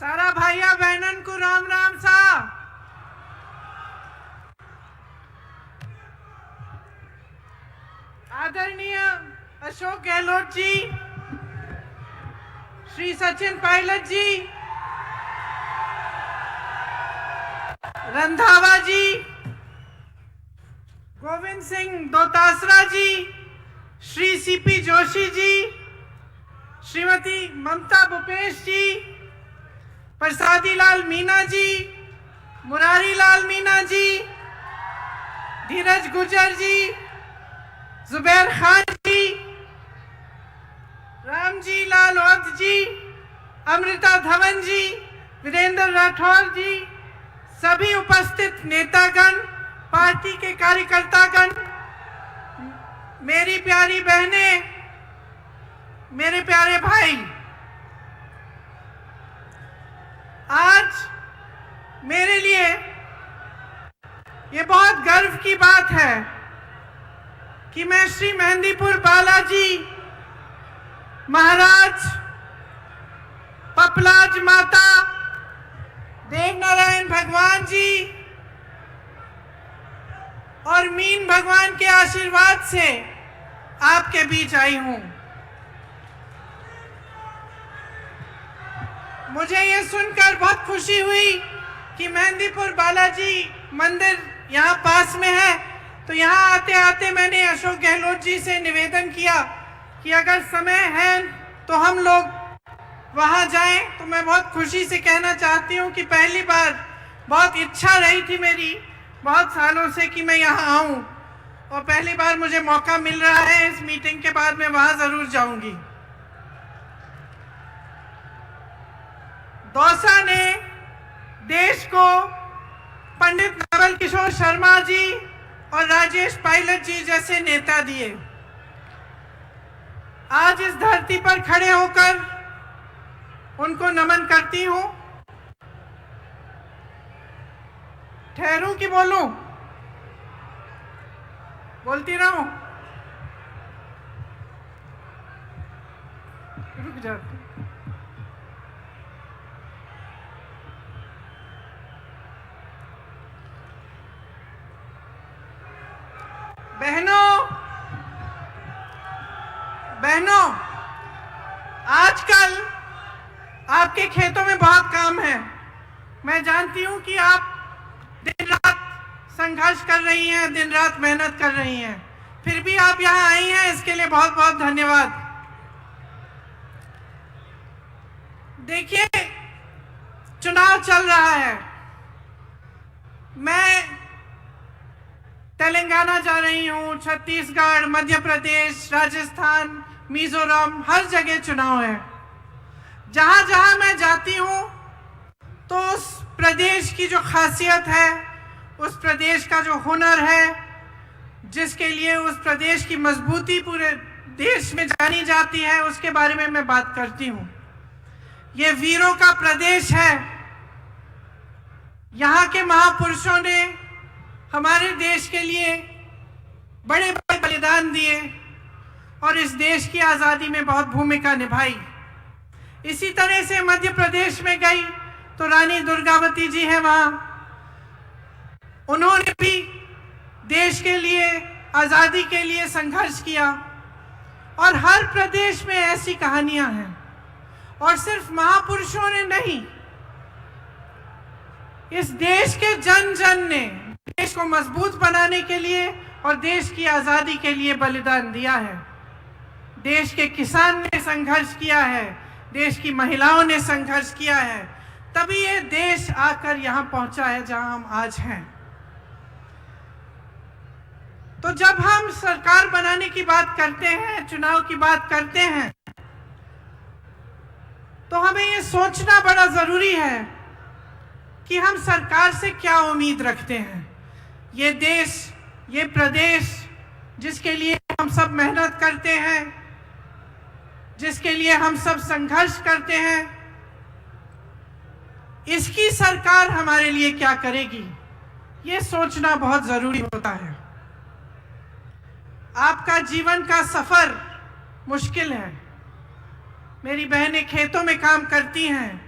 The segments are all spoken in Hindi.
सारा भाइया बहनन को राम राम सा। आदरणीय अशोक गहलोत जी, श्री सचिन पायलट जी, रंधावा जी, गोविंद सिंह दोतासरा जी, श्री सीपी जोशी जी, श्रीमती ममता भूपेश जी, प्रसादी लाल मीना जी, मुरारी लाल मीना जी, धीरज गुजर जी, जुबैर खान जी, रामजी लाल औध जी, अमृता धवन जी, वीरेंद्र राठौर जी, सभी उपस्थित नेतागण, पार्टी के कार्यकर्तागण, मेरी प्यारी बहनें, मेरे प्यारे भाई, आज मेरे लिए ये बहुत गर्व की बात है कि मैं श्री मेहंदीपुर बालाजी महाराज, पपलाज माता, देवनारायण भगवान जी और मीन भगवान के आशीर्वाद से आपके बीच आई हूं। मुझे ये सुनकर बहुत खुशी हुई कि मेहंदीपुर बालाजी मंदिर यहाँ पास में है, तो यहाँ आते आते मैंने अशोक गहलोत जी से निवेदन किया कि अगर समय है तो हम लोग वहाँ जाएं। तो मैं बहुत खुशी से कहना चाहती हूँ कि पहली बार बहुत इच्छा रही थी मेरी बहुत सालों से कि मैं यहाँ आऊँ, और पहली बार मुझे मौका मिल रहा है। इस मीटिंग के बाद मैं वहाँ ज़रूर जाऊँगी। दौसा ने देश को पंडित नवल किशोर शर्मा जी और राजेश पायलट जी जैसे नेता दिए। आज इस धरती पर खड़े होकर उनको नमन करती हूं। ठहरूं कि बोलूं? बोलती रहूं? रुक जाती। बहनों, आजकल आपके खेतों में बहुत काम है। मैं जानती हूं कि आप दिन रात संघर्ष कर रही हैं, दिन रात मेहनत कर रही हैं, फिर भी आप यहां आई हैं, इसके लिए बहुत बहुत धन्यवाद। देखिए, चुनाव चल रहा है। मैं तेलंगाना जा रही हूँ, छत्तीसगढ़, मध्य प्रदेश, राजस्थान, मिजोरम, हर जगह चुनाव है। जहाँ जहाँ मैं जाती हूँ तो उस प्रदेश की जो खासियत है, उस प्रदेश का जो हुनर है, जिसके लिए उस प्रदेश की मजबूती पूरे देश में जानी जाती है, उसके बारे में मैं बात करती हूँ। ये वीरों का प्रदेश है। यहाँ के महापुरुषों ने हमारे देश के लिए बड़े बड़े बलिदान दिए और इस देश की आज़ादी में बहुत भूमिका निभाई। इसी तरह से मध्य प्रदेश में गई तो रानी दुर्गावती जी हैं वहाँ, उन्होंने भी देश के लिए, आज़ादी के लिए संघर्ष किया। और हर प्रदेश में ऐसी कहानियाँ हैं। और सिर्फ महापुरुषों ने नहीं, इस देश के जन जन ने देश को मजबूत बनाने के लिए और देश की आज़ादी के लिए बलिदान दिया है। देश के किसान ने संघर्ष किया है, देश की महिलाओं ने संघर्ष किया है, तभी ये देश आकर यहाँ पहुँचा है जहाँ हम आज हैं। तो जब हम सरकार बनाने की बात करते हैं, चुनाव की बात करते हैं, तो हमें ये सोचना बड़ा ज़रूरी है कि हम सरकार से क्या उम्मीद रखते हैं। ये देश, ये प्रदेश जिसके लिए हम सब मेहनत करते हैं, जिसके लिए हम सब संघर्ष करते हैं, इसकी सरकार हमारे लिए क्या करेगी, ये सोचना बहुत ज़रूरी होता है। आपका जीवन का सफ़र मुश्किल है। मेरी बहनें खेतों में काम करती हैं,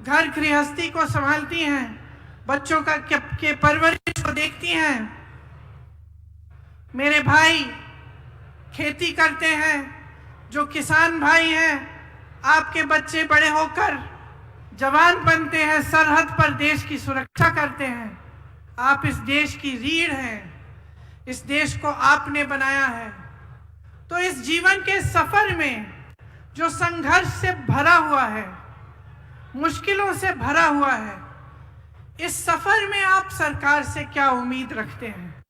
घर गृहस्थी को संभालती हैं, बच्चों के परवरिश को देखती हैं। मेरे भाई खेती करते हैं, जो किसान भाई हैं, आपके बच्चे बड़े होकर जवान बनते हैं, सरहद पर देश की सुरक्षा करते हैं। आप इस देश की रीढ़ हैं, इस देश को आपने बनाया है। तो इस जीवन के सफर में जो संघर्ष से भरा हुआ है, मुश्किलों से भरा हुआ है, इस सफर में आप सरकार से क्या उम्मीद रखते हैं?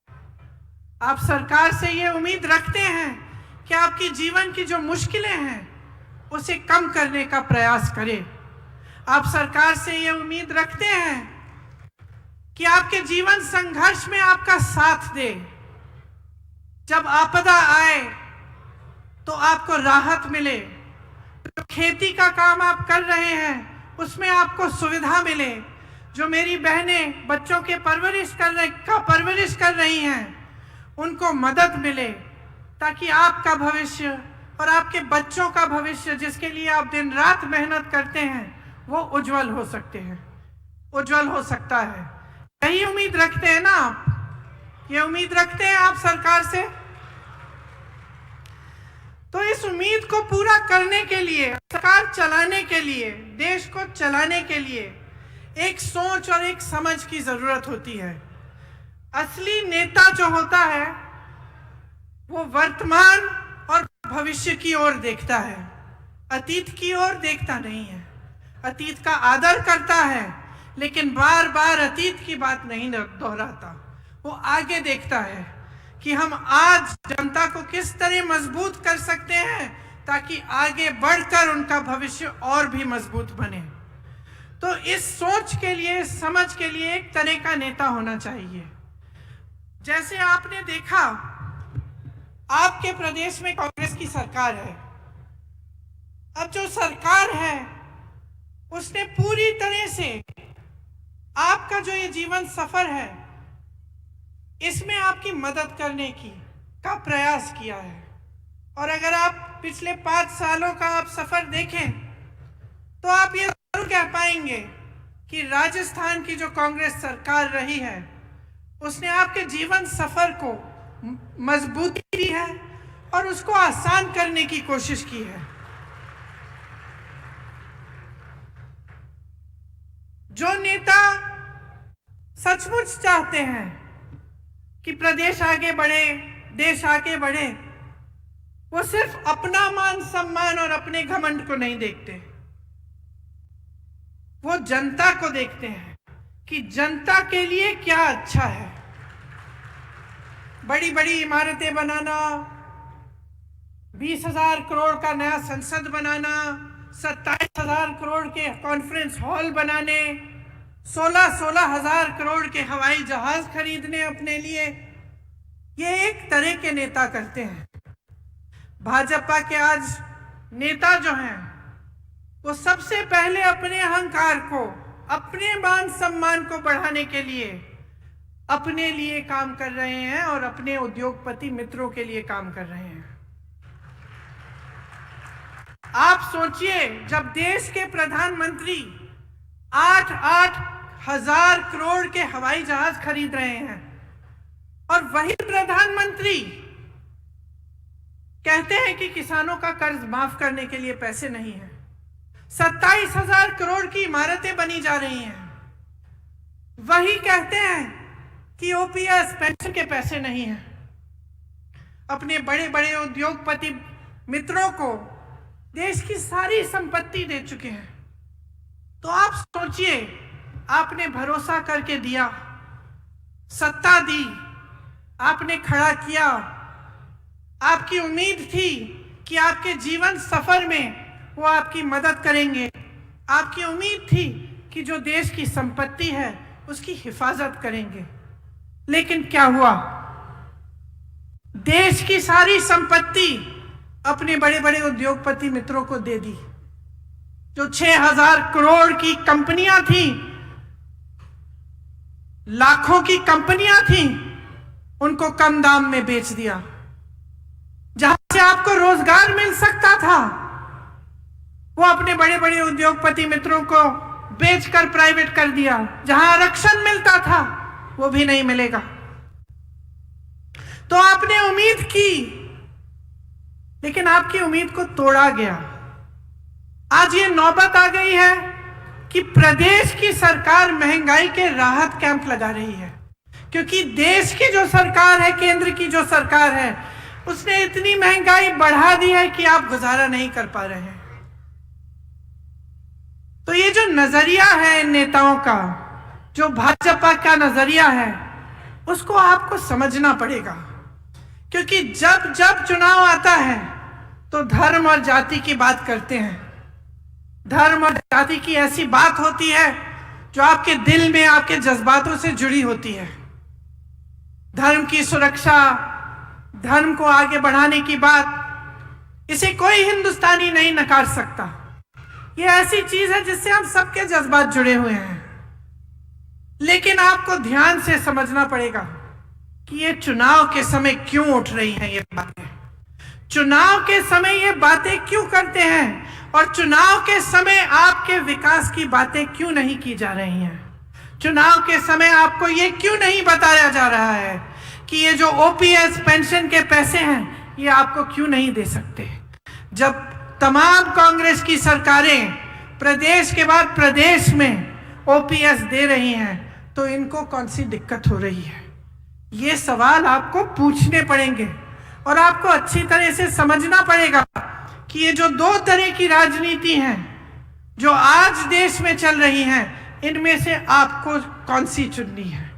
आप सरकार से ये उम्मीद रखते हैं कि आपकी जीवन की जो मुश्किलें हैं उसे कम करने का प्रयास करे। आप सरकार से ये उम्मीद रखते हैं कि आपके जीवन संघर्ष में आपका साथ दे। जब आपदा आए तो आपको राहत मिले। जो खेती का काम आप कर रहे हैं उसमें आपको सुविधा मिले। जो मेरी बहनें बच्चों के परवरिश कर रही हैं उनको मदद मिले, ताकि आपका भविष्य और आपके बच्चों का भविष्य, जिसके लिए आप दिन रात मेहनत करते हैं, वो उज्जवल हो सकता है। यही उम्मीद रखते हैं ना आप? ये उम्मीद रखते हैं आप सरकार से? तो इस उम्मीद को पूरा करने के लिए, सरकार चलाने के लिए, देश को चलाने के लिए एक सोच और एक समझ की जरूरत होती है। असली नेता जो होता है वो वर्तमान और भविष्य की ओर देखता है, अतीत की ओर देखता नहीं है। अतीत का आदर करता है लेकिन बार बार अतीत की बात नहीं दोहराता। वो आगे देखता है कि हम आज जनता को किस तरह मजबूत कर सकते हैं ताकि आगे बढ़कर उनका भविष्य और भी मजबूत बने। तो इस सोच के लिए, समझ के लिए एक तरह का नेता होना चाहिए। जैसे आपने देखा, आपके प्रदेश में कांग्रेस की सरकार है। अब जो सरकार है उसने पूरी तरह से आपका जो ये जीवन सफर है इसमें आपकी मदद करने का प्रयास किया है। और अगर आप पिछले 5 सालों का आप सफर देखें तो आप ये जरूर कह पाएंगे कि राजस्थान की जो कांग्रेस सरकार रही है उसने आपके जीवन सफर को मजबूती दी है और उसको आसान करने की कोशिश की है। जो नेता सचमुच चाहते हैं कि प्रदेश आगे बढ़े, देश आगे बढ़े, वो सिर्फ अपना मान सम्मान और अपने घमंड को नहीं देखते, वो जनता को देखते हैं कि जनता के लिए क्या अच्छा है। बड़ी बड़ी इमारतें बनाना, 20,000 करोड़ का नया संसद बनाना, 27,000 करोड़ के कॉन्फ्रेंस हॉल बनाने, 16,000 करोड़ के हवाई जहाज खरीदने अपने लिए, ये एक तरह के नेता करते हैं। भाजपा के आज नेता जो हैं वो सबसे पहले अपने अहंकार को, अपने मान सम्मान को बढ़ाने के लिए अपने लिए काम कर रहे हैं और अपने उद्योगपति मित्रों के लिए काम कर रहे हैं। आप सोचिए, जब देश के प्रधानमंत्री 8-8 हजार करोड़ के हवाई जहाज खरीद रहे हैं और वही प्रधानमंत्री कहते हैं कि किसानों का कर्ज माफ करने के लिए पैसे नहीं है, 27,000 करोड़ की इमारतें बनी जा रही हैं, वही कहते हैं कि ओपीएस पेंशन के पैसे नहीं हैं, अपने बड़े बड़े उद्योगपति मित्रों को देश की सारी संपत्ति दे चुके हैं। तो आप सोचिए, आपने भरोसा करके दिया, सत्ता दी, आपने खड़ा किया, आपकी उम्मीद थी कि आपके जीवन सफर में वो आपकी मदद करेंगे, आपकी उम्मीद थी कि जो देश की संपत्ति है उसकी हिफाजत करेंगे। लेकिन क्या हुआ? देश की सारी संपत्ति अपने बड़े बड़े उद्योगपति मित्रों को दे दी। जो 6,000 करोड़ की कंपनियां थी, लाखों की कंपनियां थी, उनको कम दाम में बेच दिया। जहां से आपको रोजगार मिल सकता था वो अपने बड़े बड़े उद्योगपति मित्रों को बेचकर प्राइवेट कर दिया। जहां आरक्षण मिलता था वो भी नहीं मिलेगा। तो आपने उम्मीद की, लेकिन आपकी उम्मीद को तोड़ा गया। आज ये नौबत आ गई है कि प्रदेश की सरकार महंगाई के राहत कैंप लगा रही है, क्योंकि देश की जो सरकार है, केंद्र की जो सरकार है, उसने इतनी महंगाई बढ़ा दी है कि आप गुजारा नहीं कर पा रहे हैं। तो ये जो नजरिया है इन नेताओं का, जो भाजपा का नजरिया है, उसको आपको समझना पड़ेगा। क्योंकि जब जब चुनाव आता है तो धर्म और जाति की बात करते हैं। धर्म और जाति की ऐसी बात होती है जो आपके दिल में, आपके जज्बातों से जुड़ी होती है। धर्म की सुरक्षा, धर्म को आगे बढ़ाने की बात, इसे कोई हिंदुस्तानी नहीं नकार सकता। ये ऐसी चीज है जिससे हम सबके जज्बात जुड़े हुए हैं। लेकिन आपको ध्यान से समझना पड़ेगा कि ये चुनाव के समय क्यों उठ रही हैं ये बातें। चुनाव के समय ये बातें क्यों करते हैं, और चुनाव के समय आपके विकास की बातें क्यों नहीं की जा रही हैं। चुनाव के समय आपको ये क्यों नहीं बताया जा रहा है कि ये जो ओपीएस पेंशन के पैसे हैं ये आपको क्यों नहीं दे सकते। जब तमाम कांग्रेस की सरकारें प्रदेश के बाद प्रदेश में ओपीएस दे रही हैं तो इनको कौन सी दिक्कत हो रही है, ये सवाल आपको पूछने पड़ेंगे। और आपको अच्छी तरह से समझना पड़ेगा कि ये जो दो तरह की राजनीति हैं जो आज देश में चल रही हैं, इनमें से आपको कौन सी चुननी है।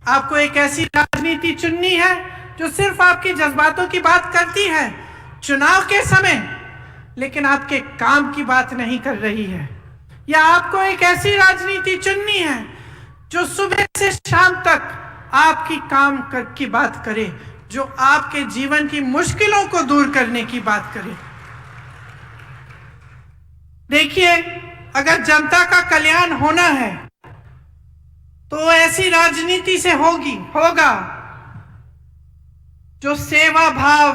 आपको एक ऐसी राजनीति चुननी है जो सिर्फ आपके जज्बातों की बात करती है चुनाव के समय, लेकिन आपके काम की बात नहीं कर रही है। या आपको एक ऐसी राजनीति चुननी है जो सुबह से शाम तक आपकी की बात करे, जो आपके जीवन की मुश्किलों को दूर करने की बात करे। देखिए, अगर जनता का कल्याण होना है तो ऐसी राजनीति से होगा जो सेवा भाव,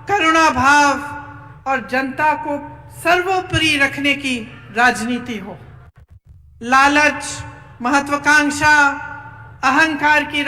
करुणा भाव और जनता को सर्वोपरि रखने की राजनीति हो। लालच, महत्वाकांक्षा, अहंकार की